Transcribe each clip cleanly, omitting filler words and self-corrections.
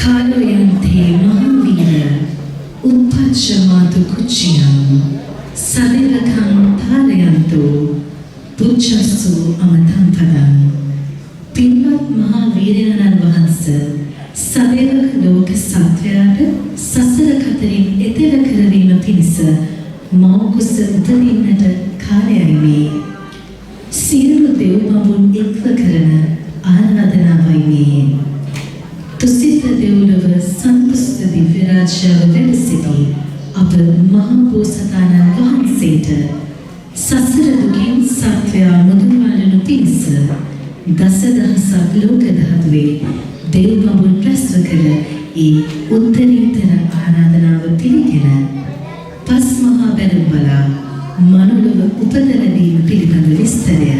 කාලයන්තේ මහවීර උපච්චමාතු කුච්චියම් සදේවකං තාරයන්තෝ පුච්චස්සු අමතං පදං. පින්වත් මහා වීරයන්න් වහන්සේ සදේවක ලෝක සත්වයාට සසර කතරින් එතෙර කරවීම පිණිස මෞකුස උපදින්නට කාලයයි මේ. සියලු දෙව් බඹුන් එක්ව කරන ආරාධනාවයි මේ. තුසිත දෙව්ලොව සන්තුෂ්ට දිව්‍ය රාජ්‍යව වැඩ සිටි අප මහා බෝසතාණන් වහන්සේට සසර දුකින් සත්වයා මුදවාලනු පිණිස දසදහසක් ලෝක ධාතුවේ දෙව් බඹුන් රැස්ව කළ ඒ උත්තරීතර ආරාධනාව පිළිගෙන පස් මහා බැලුම් බලා මනුලොව උපත ලැබීම පිළිබඳ විස්තරය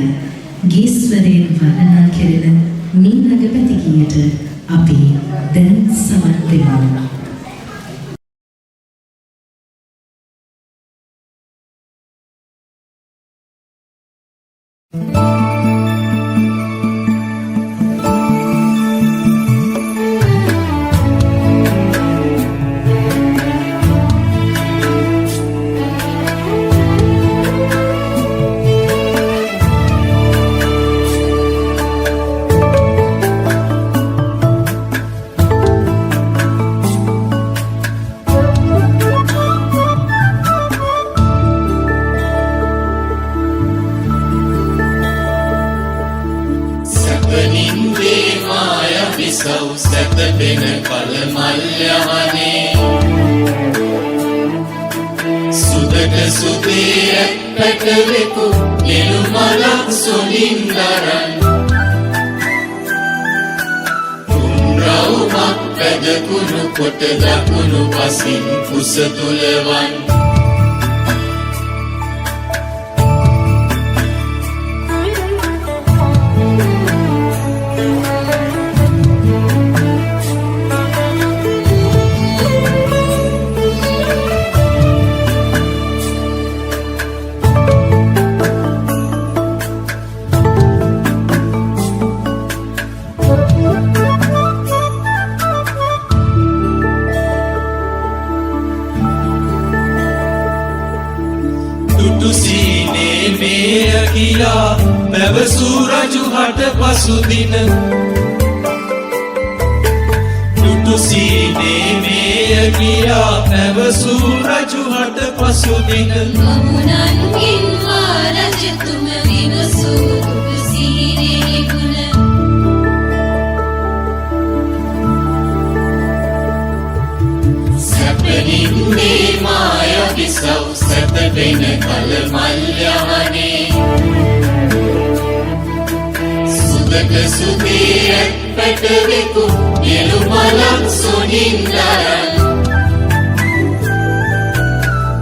ගීස්වරයෙන් වර්ණනා කෙරෙන මීළඟ පැතිකියට අපි දැන් සමත් වෙනවා. සැතපෙන කල මල්යවනේ සුදට සුදේ පැටවෙකු නිලුමලක් සොලින් දරන් තුන්රවුමක් පැදකුණු කොට දකුණු පසින් කුස තුලවන් සීනේ මේය කියා පැවසූ රජු හට පසුදින දුටු සීනේ මේය කියා පැවසූ රජු හට පසුදින බමුණන්ගෙන් මා රජතුම විමසූ දුටු සීනේ ගුණ සැපනින් මේ මාය විසව් සැතපෙන කල මල්යවනේ සුදක සුදේ පැටවෙකු නිලුමලක් සොනින් දරන්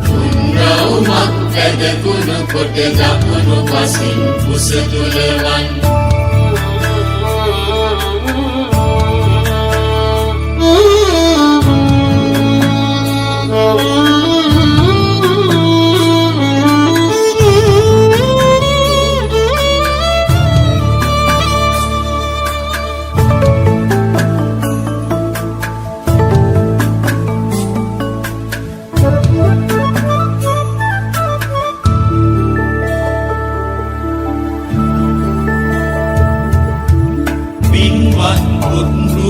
තුන්රවුමක් පැදකුණු කොට දකුණු පසින් කුස තුලවන්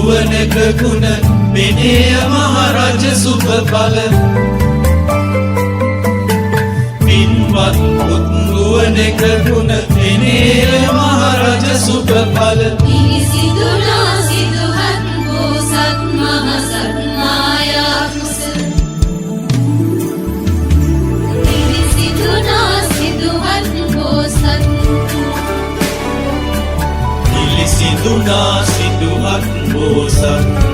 රුවනක ගුණ මෙනේය මහරජ සුභ බල පින්වත් රුවනක ගුණ මෙනේය මහරජ සුභ බල පිරිසිදුනා සිදුහත් බෝසත් මහසත් මායා කුස පිරිසිදුනා සිදුහත් බෝසත් පිරිසිදුනා සිදුහත් බෝසත්